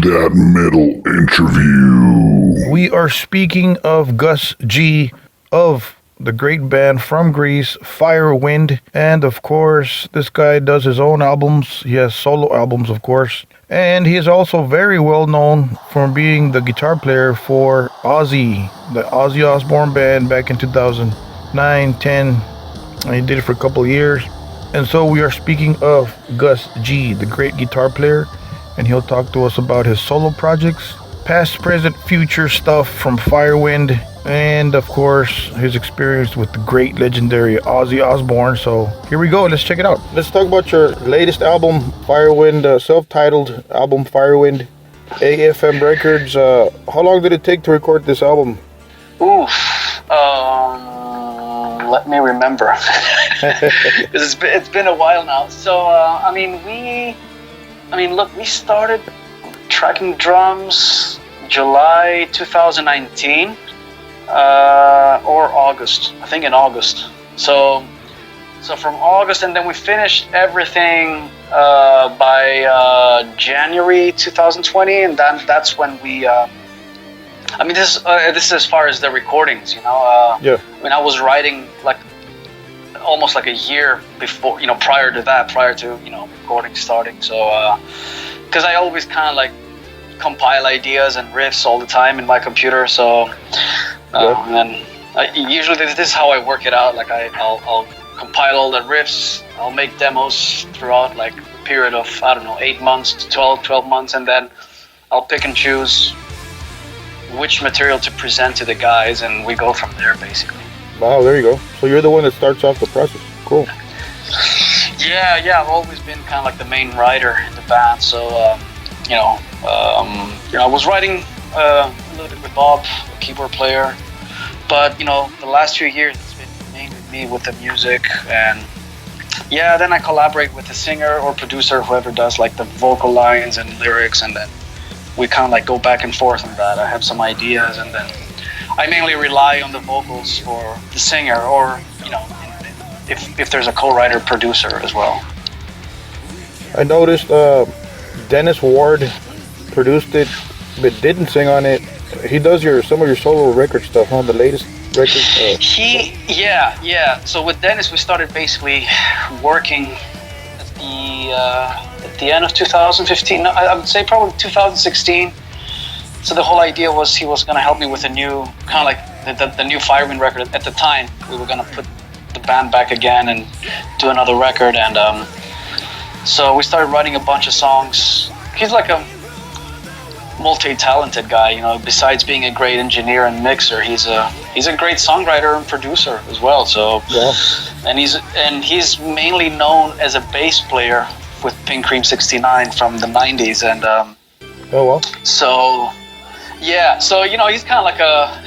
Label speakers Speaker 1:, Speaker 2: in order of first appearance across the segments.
Speaker 1: that metal interview.
Speaker 2: We are speaking of Gus G of the great band from Greece, FIREWIND. And of course, this guy does his own albums. He has solo albums, of course. And he is also very well known for being the guitar player for OZZY, the OZZY Osbourne Band back in 2009, 10. And he did it for a couple of years. And so we are speaking of Gus G, the great guitar player. And he'll talk to us about his solo projects, past, present, future stuff from FIREWIND, and of course his experience with the great legendary Ozzy Osbourne. So here we go, let's check it out. Let's talk about your latest album, FIREWIND, self-titled album, FIREWIND, AFM Records. How long did it take to record this album?
Speaker 3: Let me remember. It's been a while now. So we started tracking drums July 2019 or August. I think in August. So from August, and then we finished everything by January 2020, and then that's when we. This is as far as the recordings, you know.
Speaker 2: Yeah.
Speaker 3: I was writing like almost like a year before, you know, prior to you know, recording starting. So because I always kind of like compile ideas and riffs all the time in my computer. So and then usually this is how I work it out. Like I'll compile all the riffs. I'll make demos throughout like a period of 8 months to 12 months, and then I'll pick and choose which material to present to the guys, and we go from there basically.
Speaker 2: Wow, there you go. So you're the one that starts off the process. Cool.
Speaker 3: Yeah, I've always been kind of like the main writer in the band. So I was writing a little bit with Bob, a keyboard player, but you know, the last few years it's been mainly me with the music, and then I collaborate with the singer or producer, whoever does like the vocal lines and lyrics, and then we kind of like go back and forth on that. I have some ideas, and then I mainly rely on the vocals for the singer, or you know, if there's a co-writer producer as well.
Speaker 2: I noticed Dennis Ward produced it, but didn't sing on it. He does some of your solo record stuff, huh? The latest record.
Speaker 3: So with Dennis, we started basically working at the end of 2015. I would say probably 2016. So the whole idea was he was going to help me with a new, kind of like the new FIREWIND record. At the time, we were going to put the band back again and do another record. And so we started writing a bunch of songs. He's like a multi-talented guy, you know. Besides being a great engineer and mixer, he's a great songwriter and producer as well. So and he's mainly known as a bass player with Pink Cream 69 from the 90s. And so you know, he's kind of like a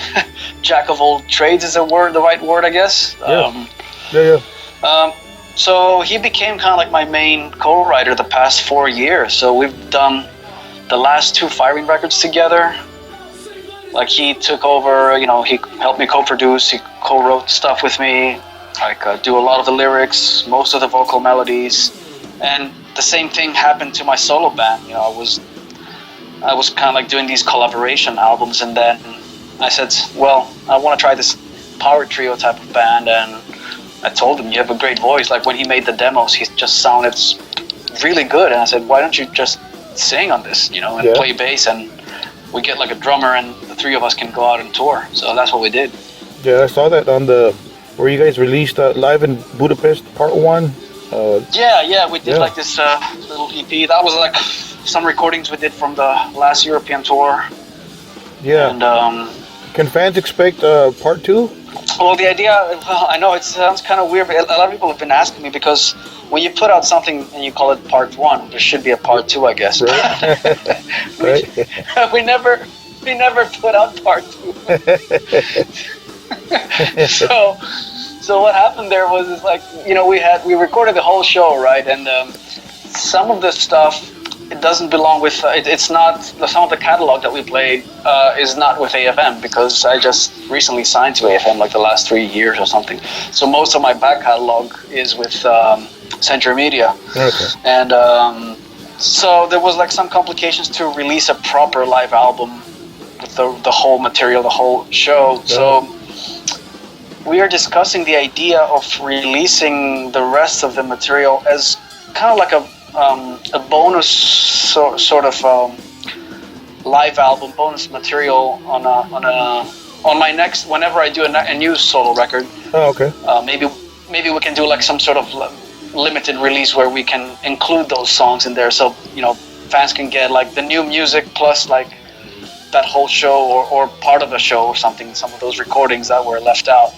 Speaker 3: jack of all trades, is the right word, I guess. So he became kind of like my main co-writer the past 4 years. So we've done the last 2 FIREWIND records together. Like he took over, you know, he helped me co-produce, he co-wrote stuff with me, like do a lot of the lyrics, most of the vocal melodies. And the same thing happened to my solo band. You know, I was kind of like doing these collaboration albums, and then I said, well, I want to try this power trio type of band. And I told him, you have a great voice. Like when he made the demos, he just sounded really good. And I said, why don't you just sing on this, you know, and play bass, and we get like a drummer, and the 3 of us can go out and tour. So that's what we did. Yeah,
Speaker 2: I saw that on where you guys released Live in Budapest Part 1.
Speaker 3: We did like this little EP. That was like some recordings we did from the last European tour.
Speaker 2: Yeah.
Speaker 3: And
Speaker 2: can fans expect Part 2?
Speaker 3: Well, the idea, I know it sounds kind of weird, but a lot of people have been asking me, because when you put out something and you call it Part 1, there should be a Part 2, I guess.
Speaker 2: Right.
Speaker 3: we never put out Part 2. So what happened there was, like, you know, we recorded the whole show, right? And some of the stuff, it doesn't belong with, it's not, some of the catalog that we played is not with AFM, because I just recently signed to AFM like the last 3 years or something. So most of my back catalog is with Century Media.
Speaker 2: Okay.
Speaker 3: And So there was like some complications to release a proper live album with the whole material, the whole show.
Speaker 2: Yeah.
Speaker 3: So we are discussing the idea of releasing the rest of the material as kind of like a bonus sort of live album, bonus material on my next, whenever I do a new solo record.
Speaker 2: Oh, okay.
Speaker 3: Maybe we can do like some sort of limited release where we can include those songs in there, so fans can get like the new music plus like that whole show or part of the show or something, some of those recordings that were left out.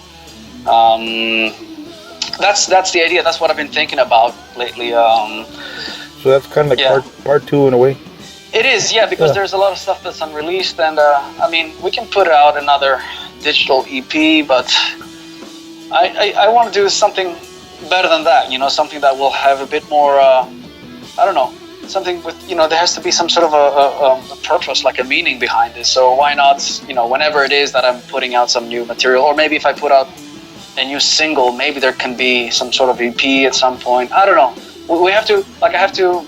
Speaker 3: That's the idea. That's what I've been thinking about lately.
Speaker 2: So that's kind of like part two in a way.
Speaker 3: It is, yeah, because there's a lot of stuff that's unreleased, and I mean, we can put out another digital EP, but I want to do something better than that, something that will have a bit more, I don't know, something with, there has to be some sort of a purpose, like a meaning behind it. So why not, whenever it is that I'm putting out some new material, or maybe if I put out a new single, maybe there can be some sort of EP at some point. I don't know. We have to, I have to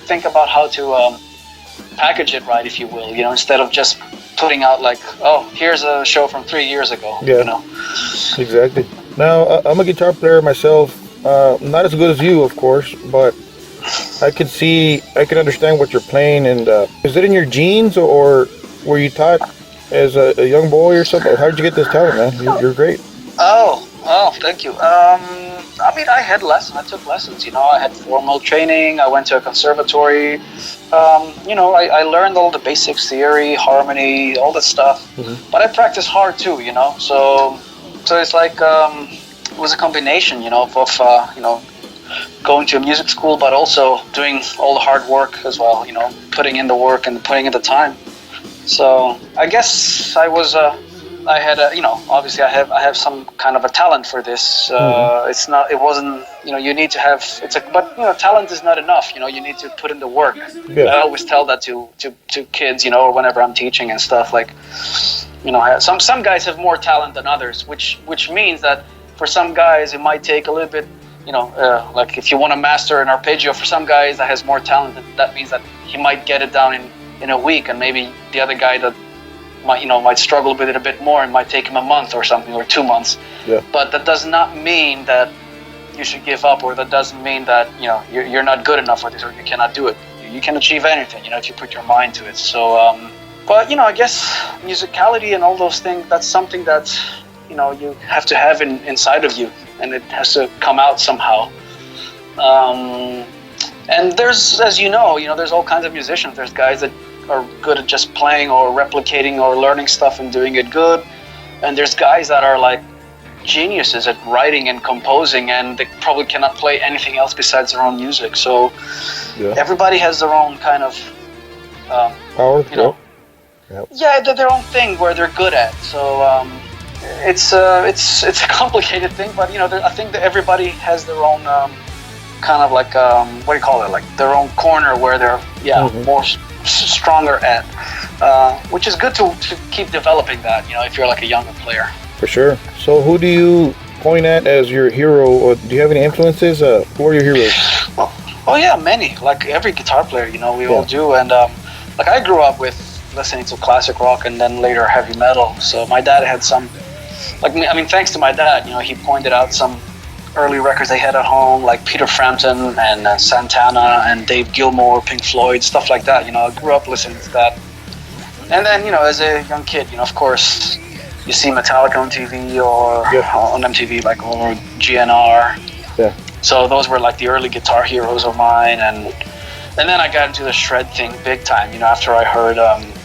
Speaker 3: think about how to package it right, if you will, instead of just putting out like, oh, here's a show from 3 years ago.
Speaker 2: Yeah, exactly. Now, I'm a guitar player myself, not as good as you, of course, but I can understand what you're playing. And is it in your genes, or were you taught as a young boy or something? How did you get this talent, man? You're great.
Speaker 3: Oh, thank you. I mean, I took lessons, I had formal training, I went to a conservatory, I learned all the basics, theory, harmony, all that stuff, but I practiced hard too, so it's like, it was a combination, of going to a music school, but also doing all the hard work as well, putting in the work and putting in the time. So I guess I had obviously I have some kind of a talent for this. It wasn't, you need to have, but talent is not enough, you need to put in the work.
Speaker 2: Yeah.
Speaker 3: I always tell that to kids, or whenever I'm teaching and stuff, like, some guys have more talent than others, which means that for some guys it might take a little bit, like if you want to master an arpeggio, for some guys that has more talent, that means that he might get it down in a week, and maybe the other guy that might struggle with it a bit more, and might take him a month or something, or 2 months. Yeah. But that does not mean that you should give up, or that doesn't mean that you're not good enough for this, or you cannot do it. You can achieve anything, if you put your mind to it. So, but I guess musicality and all those things, that's something that you have to have inside of you, and it has to come out somehow. And there's, as there's all kinds of musicians. There's guys that are good at just playing or replicating or learning stuff and doing it good, and there's guys that are like geniuses at writing and composing, and they probably cannot play anything else besides their own music. So everybody has their own kind of
Speaker 2: power,
Speaker 3: their own thing where they're good at. So it's a complicated thing, but I think that everybody has their own kind of like what do you call it, like their own corner where they're more stronger at, which is good to keep developing that, if you're like a younger player.
Speaker 2: For sure. So who do you point at as your hero, or do you have any influences? Who are your heroes?
Speaker 3: Oh yeah, many. Like every guitar player, we all do. And like I grew up with listening to classic rock and then later heavy metal. So my dad had some, thanks to my dad, he pointed out some early records they had at home, like Peter Frampton and Santana and Dave Gilmour, Pink Floyd, stuff like that. I grew up listening to that. And then, as a young kid, of course, you see Metallica on TV or on MTV, like, or GNR. Yeah. So those were like the early guitar heroes of mine. And then I got into the shred thing big time, after I heard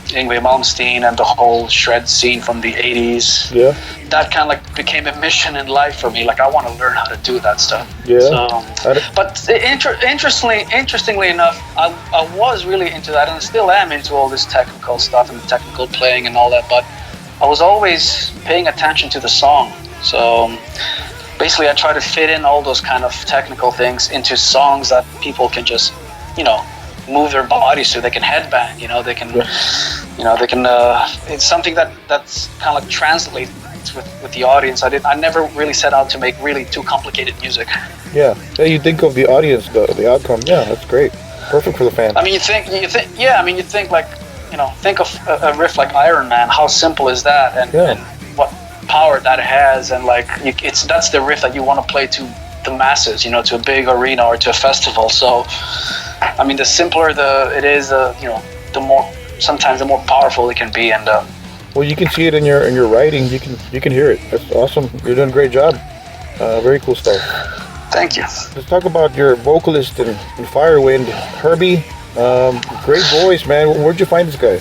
Speaker 3: Yngwie Malmsteen and the whole shred scene from the 80s. Yeah. That kind of like became a mission in life for me. Like, I want to learn how to do that stuff. Yeah. So, but interestingly enough, I was really into that, and still am into all this technical stuff and technical playing and all that. But I was always paying attention to the song. So basically, I try to fit in all those kind of technical things into songs that people can just, move their bodies so they can headbang, they can, they can, it's something that's kind of like translates with the audience. I never really set out to make really too complicated music.
Speaker 2: Yeah, you think of the audience, the outcome. Yeah, that's great. Perfect for the fan.
Speaker 3: I mean, you think, yeah. I mean, you think like, think of a riff like Iron Man. How simple is that, and what power that has, and like, that's the riff that you want to play to the masses, to a big arena or to a festival. So, I mean, the simpler it is, the more sometimes the more powerful it can be, and.
Speaker 2: Well, you can see it in your writing. You can hear it. That's awesome. You're doing a great job. Very cool stuff.
Speaker 3: Thank you.
Speaker 2: Let's talk about your vocalist in Firewind, Herby. Great voice, man. Where'd you find this guy?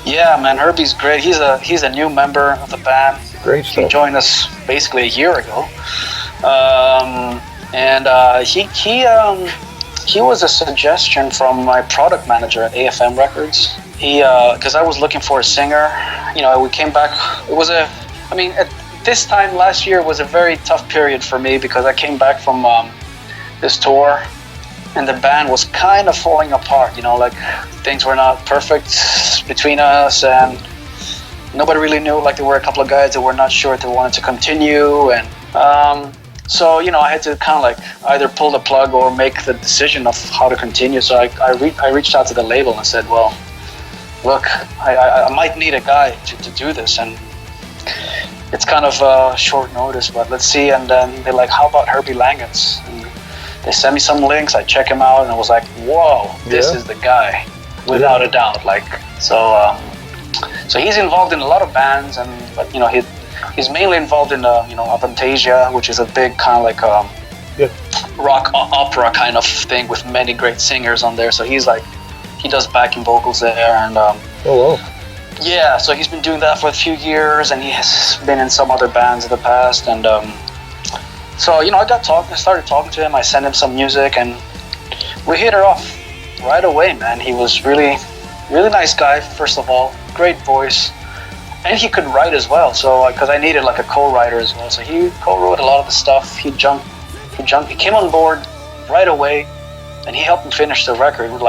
Speaker 3: Yeah, man, Herby's great. He's a new member of the band.
Speaker 2: Great stuff.
Speaker 3: He joined us basically a year ago, he was a suggestion from my product manager at AFM Records. Because I was looking for a singer. We came back. At this time last year was a very tough period for me because I came back from this tour, and the band was kind of falling apart. Like things were not perfect between us, and nobody really knew. Like there were a couple of guys that were not sure if they wanted to continue, and so I had to kind of like either pull the plug or make the decision of how to continue. So I reached out to the label and said, well, look, I might need a guy to do this, and it's kind of short notice, but let's see. And then they're like, how about Herby Langens? And they sent me some links, I check him out, and I was like, whoa, this is the guy, without a doubt. Like, so he's involved in a lot of bands, but he's mainly involved in Avantasia, which is a big kind of like rock opera kind of thing with many great singers on there. So he does backing vocals there, and yeah, so he's been doing that for a few years, and he has been in some other bands in the past, and so I started talking to him. I sent him some music, and we hit it off right away, man. He was really nice guy, first of all, great voice, and he could write as well. So because I needed like a co-writer as well, so he co-wrote a lot of the stuff. He came on board right away, and he helped me finish the record with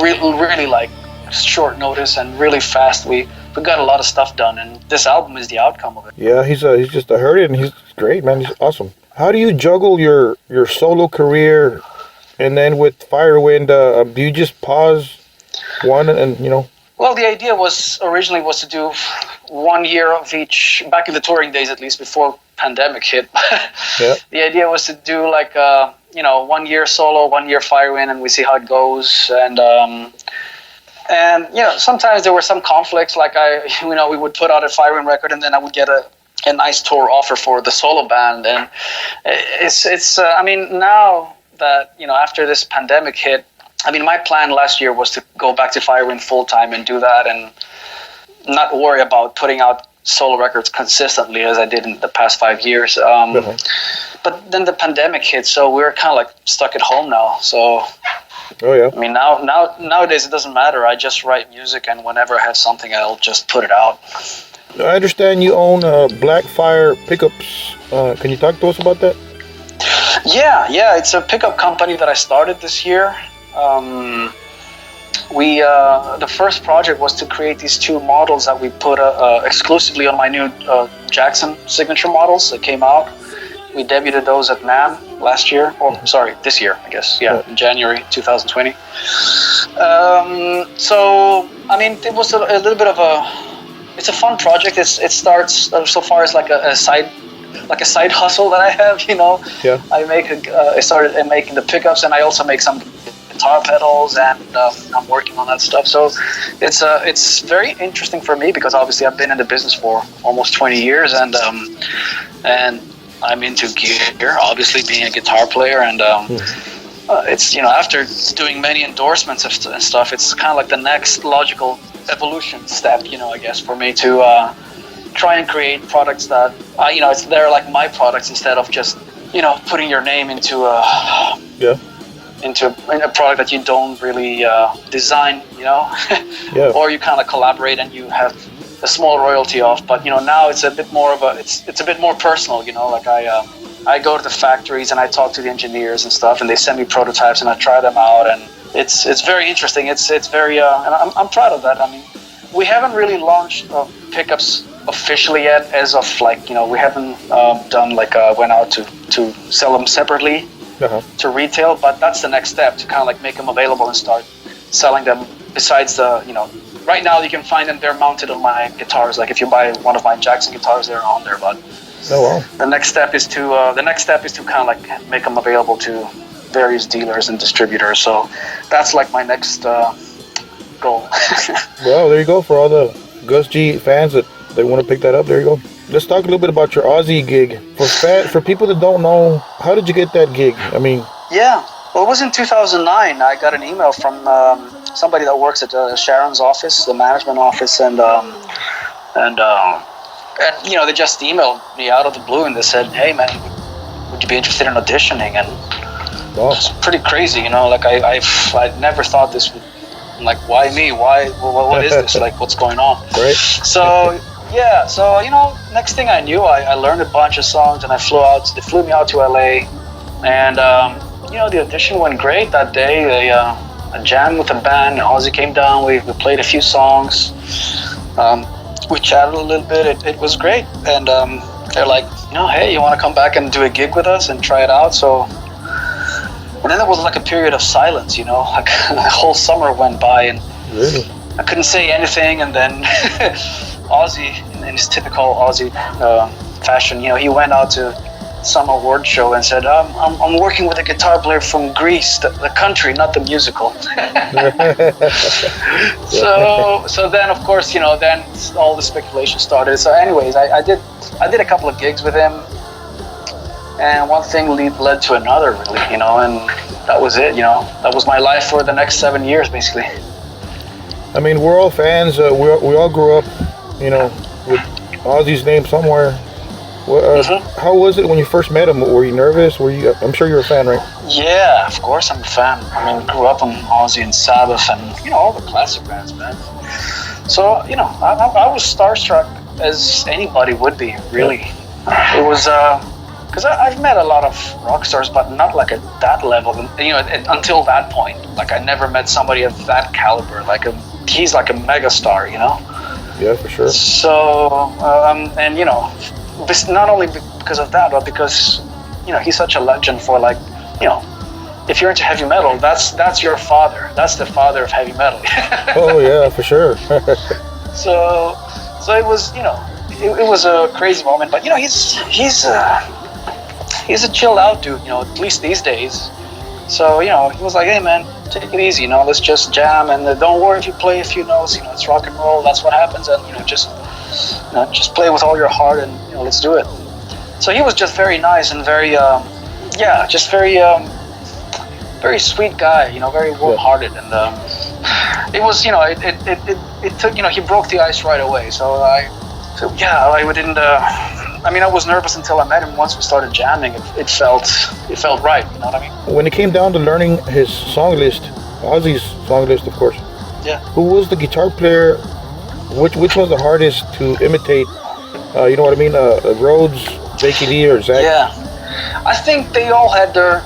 Speaker 3: really like short notice and really fast. We got a lot of stuff done, and this album is the outcome of it.
Speaker 2: Yeah, he's just I heard it, and he's great, man. He's awesome. How do you juggle your solo career and then with Firewind? Do you just pause one and
Speaker 3: Well, the idea originally was to do 1 year of each, back in the touring days at least, before pandemic hit. Yeah. The idea was to do like 1 year solo, 1 year Firewind, and we see how it goes. And sometimes there were some conflicts. Like we would put out a Firewind record, and then I would get a nice tour offer for the solo band. And it's now that after this pandemic hit, my plan last year was to go back to Firewind full time and do that, and not worry about putting out solo records consistently as I did in the past 5 years. But then the pandemic hit, so we're kind of like stuck at home now. So, nowadays it doesn't matter. I just write music, and whenever I have something, I'll just put it out.
Speaker 2: I understand you own Blackfire pickups. Can you talk to us about that?
Speaker 3: Yeah, it's a pickup company that I started this year. The first project was to create these two models that we put exclusively on my new Jackson signature models that came out. We debuted those at NAMM last year, this year, I guess. Yeah, in January 2020. It was a little bit of it's a fun project. It starts so far as like a side hustle that I have.
Speaker 2: Yeah.
Speaker 3: I started making the pickups, and I also make some guitar pedals, and I'm working on that stuff. So it's very interesting for me because obviously I've been in the business for almost 20 years, and I'm into gear, obviously being a guitar player, and it's after doing many endorsements and stuff, it's kind of like the next logical evolution step, I guess, for me to try and create products that they're like my products instead of just putting your name into a product that you don't really design, or you kind of collaborate and you have a small royalty off. But now it's a bit more of it's a bit more personal. Like I go to the factories and I talk to the engineers and stuff, and they send me prototypes and I try them out, and it's very interesting. It's very and I'm proud of that. We haven't really launched pickups officially yet, as of we haven't done went out to sell them separately to retail, but that's the next step, to kind of like make them available and start selling them. Besides the, right now you can find them, they're mounted on my guitars. Like if you buy one of my Jackson guitars, they're on there. But the next step is to kind of like make them available to various dealers and distributors. So that's like my next goal.
Speaker 2: Well, there you go, for all the Gus G fans that they want to pick that up. There you go. Let's talk a little bit about your OZZY gig. For people that don't know, how did you get that gig? I mean,
Speaker 3: yeah, well, it was in 2009. I got an email from somebody that works at Sharon's office, the management office, and they just emailed me out of the blue, and they said, "Hey, man, would you be interested in auditioning?" And it's pretty crazy, like I never thought this would. Like, why me? Why? What is this? Like, what's going on?
Speaker 2: Right.
Speaker 3: So yeah. So next thing I knew, I learned a bunch of songs, and they flew me out to LA, and the audition went great that day. I jammed with the band. OZZY came down. We played a few songs. We chatted a little bit. It was great, and they're like, hey, you want to come back and do a gig with us and try it out? So. And then there was like a period of silence, like the whole summer went by, and
Speaker 2: really?
Speaker 3: I couldn't say anything. And then OZZY, in his typical OZZY fashion, he went out to some award show and said, I'm working with a guitar player from Greece, the country, not the musical. So then, of course, then all the speculation started. So anyways, I did a couple of gigs with him. And one thing led to another, really, and that was it, That was my life for the next 7 years, basically.
Speaker 2: I mean, we're all fans. We all grew up, with OZZY's name somewhere. How was it when you first met him? Were you nervous? I'm sure you're a fan, right?
Speaker 3: Yeah, of course I'm a fan. I mean, grew up on OZZY and Sabbath and, all the classic bands, man. So, I was starstruck, as anybody would be, really. It was... Because I've met a lot of rock stars, but not like at that level. Until that point, like I never met somebody of that caliber. He's like a mega star,
Speaker 2: Yeah, for sure.
Speaker 3: So, not only because of that, but because he's such a legend for if you're into heavy metal, that's your father. That's the father of heavy metal.
Speaker 2: Oh yeah, for sure.
Speaker 3: So it was it was a crazy moment, but he's a chilled out dude, at least these days. So, he was like, hey man, take it easy, let's just jam, and don't worry if you play a few notes, it's rock and roll, that's what happens, and just play with all your heart, and let's do it. So he was just very nice and very, just very, very sweet guy, very warm-hearted, and it was, it took, he broke the ice right away. So I didn't. I was nervous until I met him. Once we started jamming, it felt right. You know what I mean?
Speaker 2: When it came down to learning his song list, OZZY's song list, of course.
Speaker 3: Yeah.
Speaker 2: Who was the guitar player? Which was the hardest to imitate? You know what I mean? Rhodes, Jakey Lee, or Zach?
Speaker 3: Yeah. I think they all had their,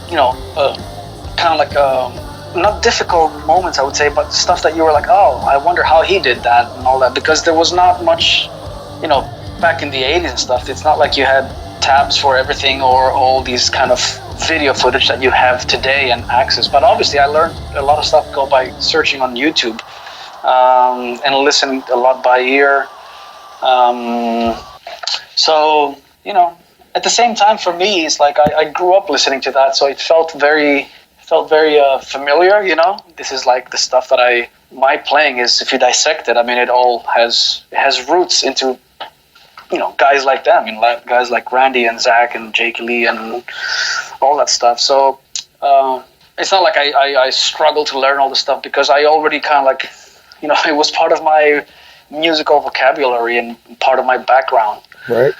Speaker 3: kind of like not difficult moments, I would say, but stuff that you were like, oh, I wonder how he did that and all that, because there was not much, back in the 80s and stuff. It's not like you had tabs for everything or all these kind of video footage that you have today and access. But obviously I learned a lot of stuff by searching on YouTube and listening a lot by ear. So, at the same time for me, it's like I grew up listening to that, so it felt very familiar, This is like the stuff that my playing is, if you dissect it, it all has roots into, guys like them, guys like Randy and Zach and Jake Lee and all that stuff. So it's not like I struggled to learn all this stuff, because I already kind of like, it was part of my musical vocabulary and part of my background.
Speaker 2: Right.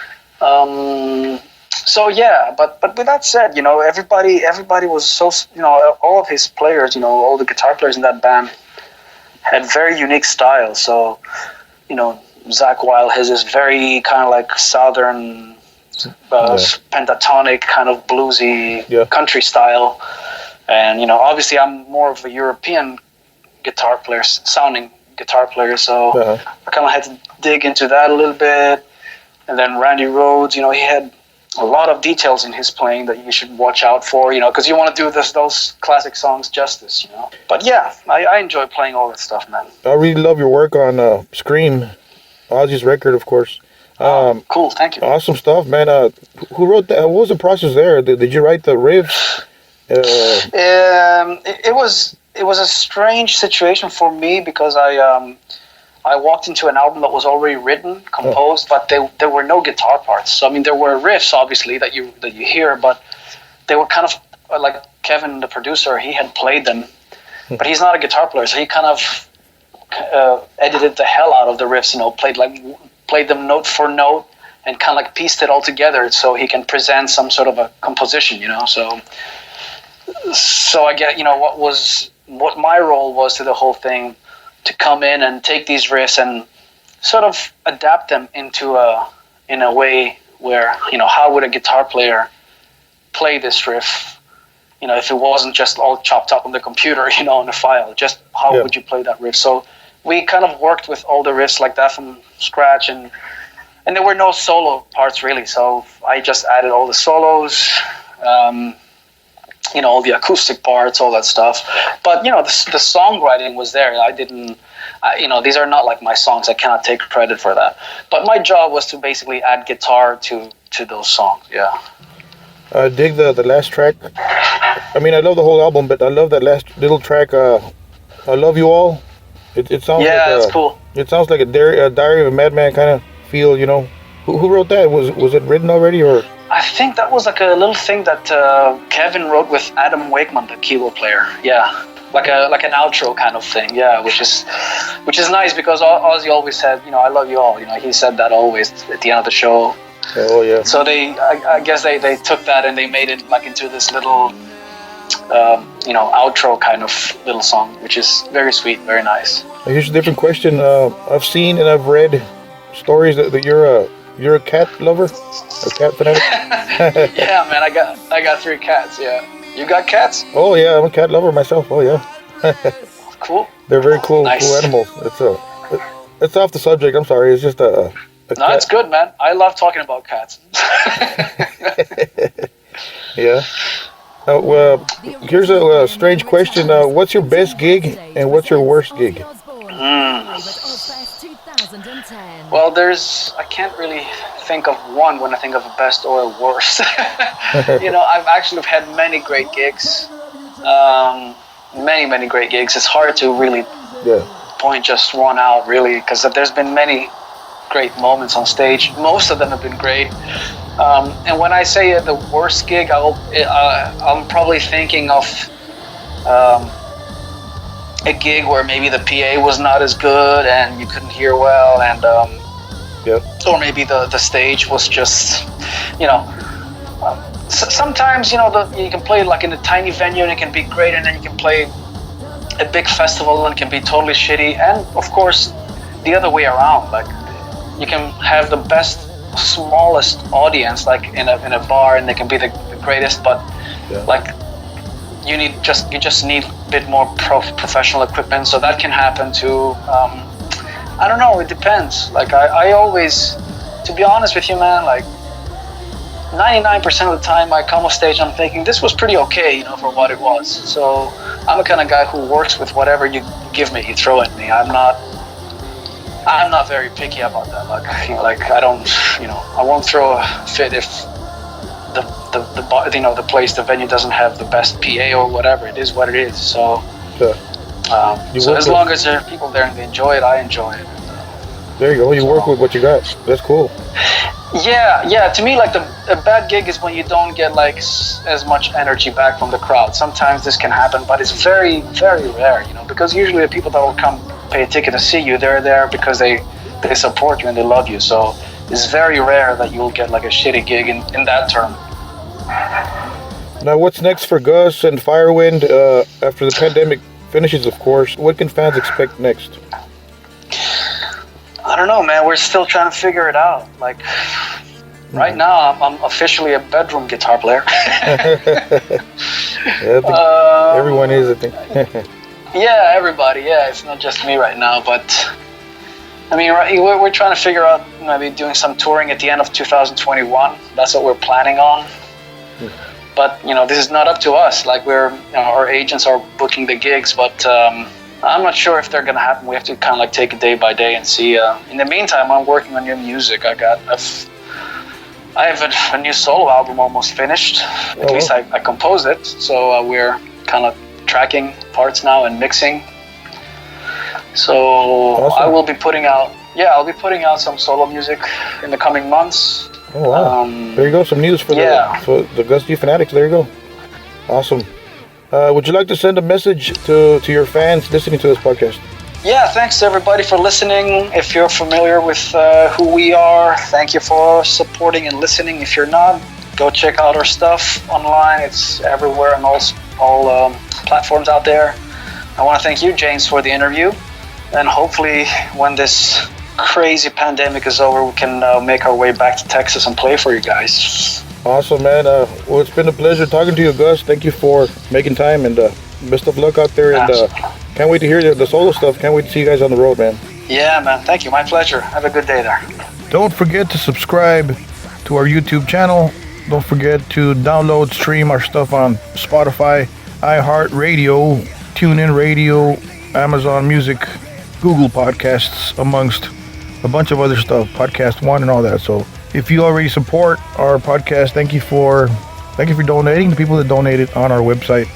Speaker 3: So yeah, but with that said, everybody was so, all of his players, all the guitar players in that band had very unique styles. So, Zach Wilde has this very kind of like southern, pentatonic kind of bluesy country style, and obviously I'm more of a European sounding guitar player, so I kind of had to dig into that a little bit. And then Randy Rhoads, he had a lot of details in his playing that you should watch out for, because you want to do those classic songs justice, But yeah, I enjoy playing all that stuff, man.
Speaker 2: I really love your work on Scream, Ozzy's record, of course.
Speaker 3: Cool, thank you.
Speaker 2: Awesome stuff, man. Who wrote that? What was the process there? Did you write the riffs?
Speaker 3: It was a strange situation for me because I walked into an album that was already written, composed, but there were no guitar parts. So I mean, there were riffs obviously that you hear, but they were kind of like Kevin, the producer, he had played them, but he's not a guitar player, so he kind of edited the hell out of the riffs. Played them note for note and kind of like pieced it all together so he can present some sort of a composition. So I get what my role was to the whole thing, to come in and take these riffs and sort of adapt them in a way where, how would a guitar player play this riff, if it wasn't just all chopped up on the computer, on a file, just how would you play that riff? So we kind of worked with all the riffs like that from scratch, and there were no solo parts really, so I just added all the solos, all the acoustic parts, all that stuff. But, the songwriting was there. These are not like my songs. I cannot take credit for that. But my job was to basically add guitar to those songs, yeah.
Speaker 2: I dig the last track. I mean, I love the whole album, but I love that last little track, I Love You All. It sounds
Speaker 3: that's cool.
Speaker 2: It sounds like a Diary of a Madman kind of feel, Who wrote that? Was it written already, or?
Speaker 3: I think that was like a little thing that Kevin wrote with Adam Wakeman, the keyboard player. Yeah, like an outro kind of thing. Yeah, which is nice because Ozzy always said, I love you all. He said that always at the end of the show.
Speaker 2: Oh yeah.
Speaker 3: So I guess they took that and they made it like into this little, outro kind of little song, which is very sweet, very nice.
Speaker 2: Here's a different question. I've seen and I've read stories that you're a cat lover, a cat fanatic.
Speaker 3: Yeah, man, I got 3 cats. Yeah, you got cats?
Speaker 2: Oh yeah, I'm a cat lover myself. Oh yeah.
Speaker 3: Cool.
Speaker 2: They're very cool,
Speaker 3: Nice.
Speaker 2: cool animals. It's off the subject. I'm sorry. It's just a
Speaker 3: No,
Speaker 2: cat.
Speaker 3: it's good, man. I love talking about cats.
Speaker 2: Yeah. Well, here's a strange question. What's your best gig and what's your worst gig?
Speaker 3: Well, I can't really think of one when I think of a best or a worst. I've actually had many great gigs. Many great gigs. It's hard to really point just one out, really, because there's been many great moments on stage. Most of them have been great. And when I say the worst gig, I'm probably thinking of a gig where maybe the PA was not as good and you couldn't hear well, and or maybe the stage was just, sometimes you can play like in a tiny venue and it can be great, and then you can play a big festival and it can be totally shitty. And of course, the other way around, like you can have the best, smallest audience, like in a bar, and they can be the greatest, but like you just need a bit more professional equipment, so that can happen too. I don't know, it depends. Like I always, to be honest with you, man, like 99% of the time I come off stage, I'm thinking this was pretty okay, for what it was. So I'm the kind of guy who works with whatever you give me, you throw at me. I'm not very picky about that. Like I don't, I won't throw a fit if the place, the venue doesn't have the best PA or whatever. It is what it is. So, so as long as there are people there and they enjoy it, I enjoy it.
Speaker 2: There you go. You work with what you got. That's cool.
Speaker 3: Yeah. To me, like a bad gig is when you don't get like as much energy back from the crowd. Sometimes this can happen, but it's very, very rare. Because usually the people that will come pay a ticket to see you, they're there because they support you and they love you. So it's very rare that you'll get like a shitty gig in that term.
Speaker 2: Now, what's next for Gus and Firewind after the pandemic finishes, of course? What can fans expect next?
Speaker 3: I don't know, man. We're still trying to figure it out. Like, right now, I'm officially a bedroom guitar player.
Speaker 2: Yeah, everyone is, I think.
Speaker 3: Yeah, everybody. Yeah, it's not just me right now, but I mean, we're trying to figure out maybe doing some touring at the end of 2021. That's what we're planning on. But this is not up to us. Like our agents are booking the gigs, but I'm not sure if they're gonna happen. We have to kind of like take it day by day and see. In the meantime, I'm working on new music. I have a new solo album almost finished. At least I composed it. So we're kind of tracking parts now and mixing. So
Speaker 2: awesome.
Speaker 3: I will be putting out. Yeah, I'll be putting out some solo music in the coming months.
Speaker 2: Oh wow! There you go. Some news for the Gus G fanatics. There you go. Awesome. Would you like to send a message to your fans listening to this podcast?
Speaker 3: Yeah, thanks everybody for listening. If you're familiar with who we are, thank you for supporting and listening. If you're not, go check out our stuff online. It's everywhere on all platforms out there. I want to thank you, James, for the interview. And hopefully when this crazy pandemic is over, we can make our way back to Texas and play for you guys.
Speaker 2: Awesome, man. Well, it's been a pleasure talking to you, Gus. Thank you for making time, and best of luck out there. And can't wait to hear the solo stuff. Can't wait to see you guys on the road, man.
Speaker 3: Yeah, man. Thank you. My pleasure. Have a good day there.
Speaker 2: Don't forget to subscribe to our YouTube channel. Don't forget to download, stream our stuff on Spotify, iHeartRadio, TuneIn Radio, Amazon Music, Google Podcasts, amongst a bunch of other stuff, Podcast One and all that. So if you already support our podcast, thank you for donating. The people that donated on our website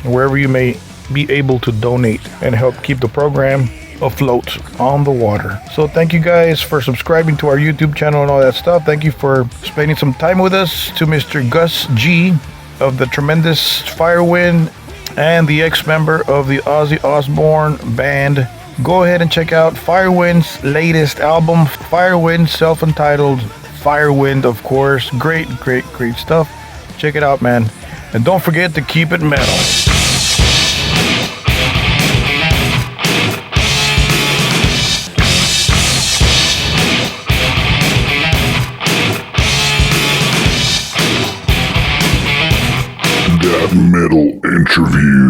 Speaker 2: and wherever you may be able to donate and help keep the program afloat on the water. So thank you guys for subscribing to our YouTube channel and all that stuff. Thank you for spending some time with us. To Mr. Gus G of the tremendous Firewind and the ex-member of the OZZY Osbourne Band, go ahead and check out Firewind's latest album, Firewind, self-entitled Firewind, of course. Great stuff. Check it out, man. And don't forget to keep it metal.
Speaker 1: That metal interview.